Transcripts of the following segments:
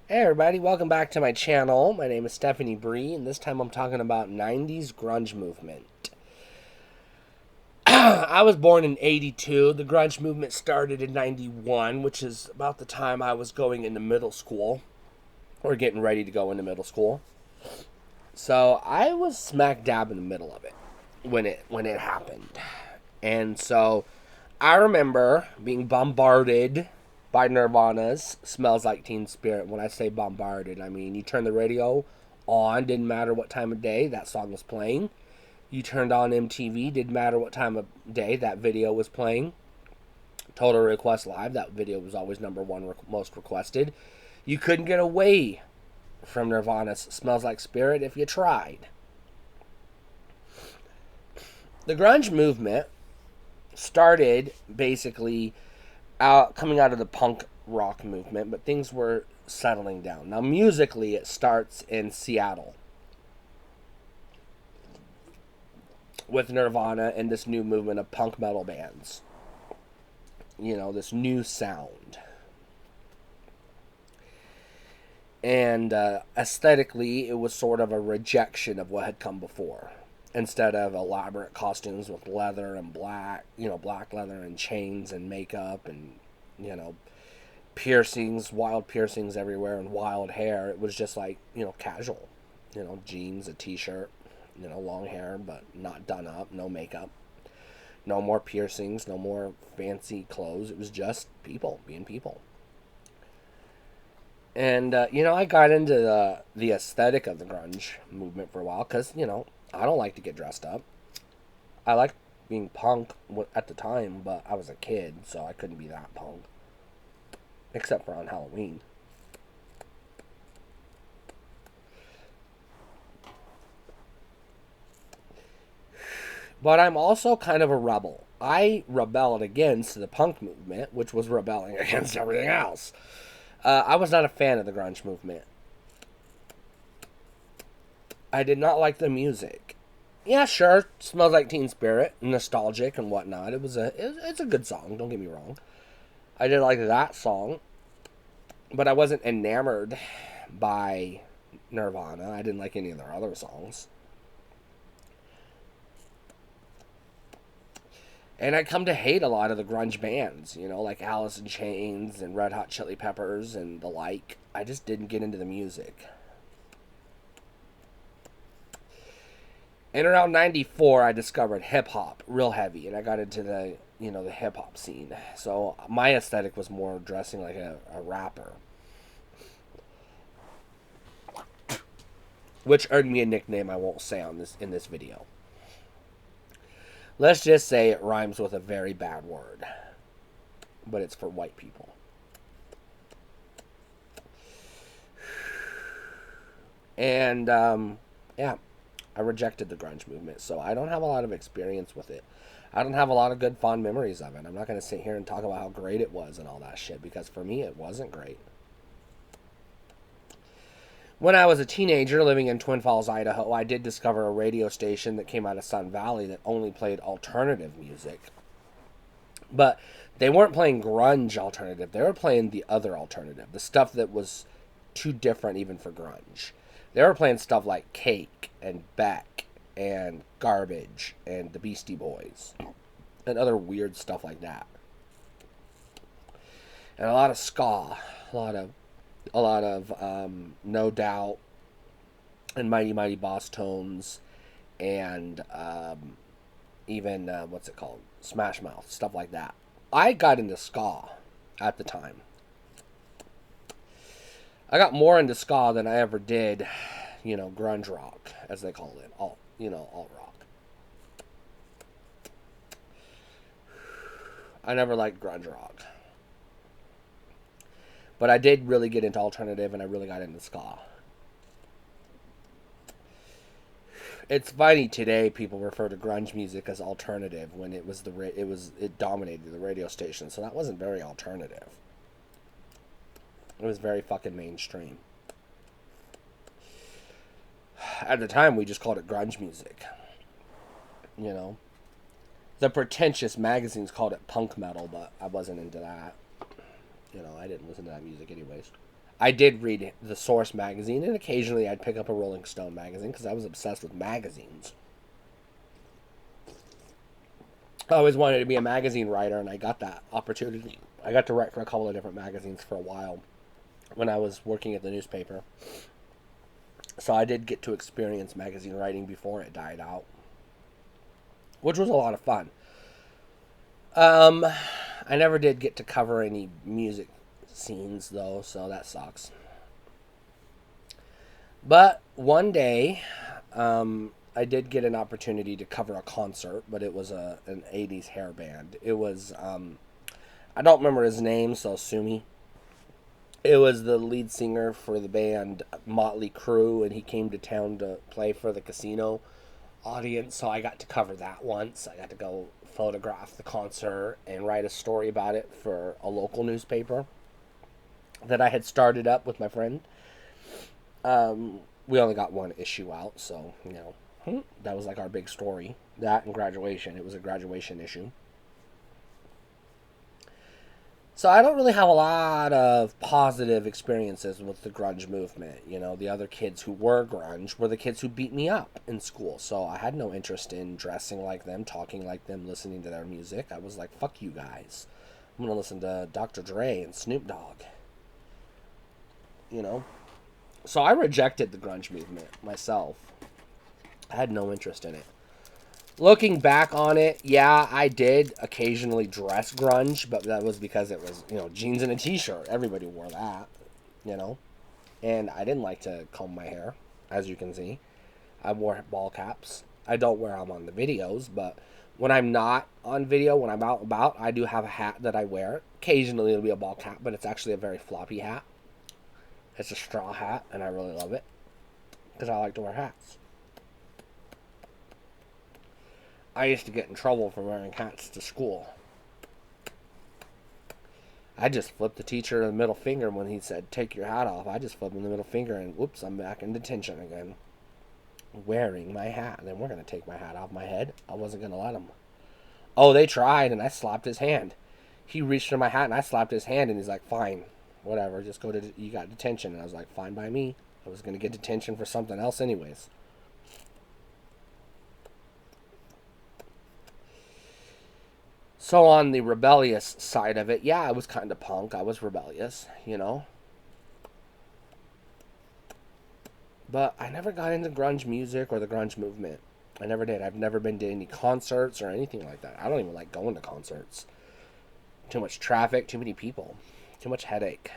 Hey everybody, welcome back to my channel. My name is Stephanie Bree, and this time I'm talking about 90s grunge movement. I was born in 82. The grunge movement started in 91, which is about the time I was going into middle school, or getting ready to go into middle school. So I was smack dab in the middle of it when it happened. And so I remember being bombarded by Nirvana's Smells Like Teen Spirit. When I say bombarded, I mean you turn the radio on, didn't matter what time of day that song was playing. You turned on MTV, didn't matter what time of day that video was playing. Total Request Live, that video was always number one most requested. You couldn't get away from Nirvana's Smells Like Spirit if you tried. The grunge movement started basically coming out of the punk rock movement, but things were settling down. Now, musically, it starts in Seattle with Nirvana and this new movement of punk metal bands. You know, this new sound. And aesthetically, it was sort of a rejection of what had come before. Instead of elaborate costumes with leather and black, black leather and chains and makeup and, piercings, wild piercings everywhere and wild hair, it was just like, casual. Jeans, a t-shirt, long hair, but not done up, no makeup. No more piercings, no more fancy clothes. It was just people being people. And, I got into the aesthetic of the grunge movement for a while because, I don't like to get dressed up. I liked being punk at the time, but I was a kid, so I couldn't be that punk. Except for on Halloween. But I'm also kind of a rebel. I rebelled against the punk movement, which was rebelling against everything else. I was not a fan of the grunge movement. I did not like the music. Yeah, sure, Smells Like Teen Spirit, nostalgic and whatnot. It's a good song. Don't get me wrong. I did like that song, but I wasn't enamored by Nirvana. I didn't like any of their other songs. And I come to hate a lot of the grunge bands, like Alice in Chains and Red Hot Chili Peppers and the like. I just didn't get into the music. And around 94, I discovered hip hop real heavy, and I got into the hip hop scene. So my aesthetic was more dressing like a rapper, which earned me a nickname I won't say in this video. Let's just say it rhymes with a very bad word, but it's for white people. And yeah, I rejected the grunge movement, so I don't have a lot of experience with it. I don't have a lot of good fond memories of it. I'm not going to sit here and talk about how great it was and all that shit, because for me it wasn't great. When I was a teenager living in Twin Falls, Idaho, I did discover a radio station that came out of Sun Valley that only played alternative music. But they weren't playing grunge alternative. They were playing the other alternative, the stuff that was too different even for grunge. They were playing stuff like Cake and Beck and Garbage and the Beastie Boys and other weird stuff like that. And a lot of ska, a lot of No Doubt and Mighty Mighty Boss Tones and even what's it called, Smash Mouth, stuff like that. I got into ska at the time. I got more into ska than I ever did, grunge rock, as they call it, alt rock. I never liked grunge rock. But I did really get into alternative, and I really got into ska. It's funny today people refer to grunge music as alternative when it dominated the radio station, so that wasn't very alternative. It was very fucking mainstream. At the time, we just called it grunge music. The pretentious magazines called it punk metal, but I wasn't into that. I didn't listen to that music anyways. I did read the Source magazine, and occasionally I'd pick up a Rolling Stone magazine because I was obsessed with magazines. I always wanted to be a magazine writer, and I got that opportunity. I got to write for a couple of different magazines for a while when I was working at the newspaper. So I did get to experience magazine writing before it died out, which was a lot of fun. I never did get to cover any music scenes, though, so that sucks. But one day, I did get an opportunity to cover a concert, but it was an 80s hair band. It was, I don't remember his name, so sue me. It was the lead singer for the band Motley Crue, and he came to town to play for the casino audience, so I got to cover that once. I got to go photograph the concert and write a story about it for a local newspaper that I had started up with my friend. We only got one issue out, so, that was like our big story. That and graduation. It was a graduation issue. So I don't really have a lot of positive experiences with the grunge movement. The other kids who were grunge were the kids who beat me up in school. So I had no interest in dressing like them, talking like them, listening to their music. I was like, fuck you guys. I'm going to listen to Dr. Dre and Snoop Dogg. So I rejected the grunge movement myself. I had no interest in it. Looking back on it, yeah, I did occasionally dress grunge, but that was because it was, jeans and a t-shirt. Everybody wore that, And I didn't like to comb my hair, as you can see. I wore ball caps. I don't wear them on the videos, but when I'm not on video, when I'm out and about, I do have a hat that I wear. Occasionally it'll be a ball cap, but it's actually a very floppy hat. It's a straw hat, and I really love it because I like to wear hats. I used to get in trouble for wearing hats to school. I just flipped the teacher the middle finger when he said, take your hat off. I just flipped him the middle finger, and whoops, I'm back in detention again. Wearing my hat. And then we're going to take my hat off my head. I wasn't going to let him. Oh, they tried, and I slapped his hand. He reached for my hat, and I slapped his hand, and he's like, fine, whatever, just go to, you got detention. And I was like, fine by me. I was going to get detention for something else anyways. So on the rebellious side of it, yeah, I was kind of punk. I was rebellious, But I never got into grunge music or the grunge movement. I never did. I've never been to any concerts or anything like that. I don't even like going to concerts. Too much traffic, too many people, too much headache.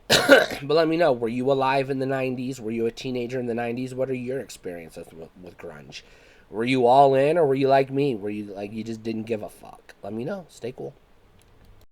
But let me know, were you alive in the 90s? Were you a teenager in the 90s? What are your experiences with grunge? Were you all in, or were you like me? Were you like, you just didn't give a fuck? Let me know. Stay cool.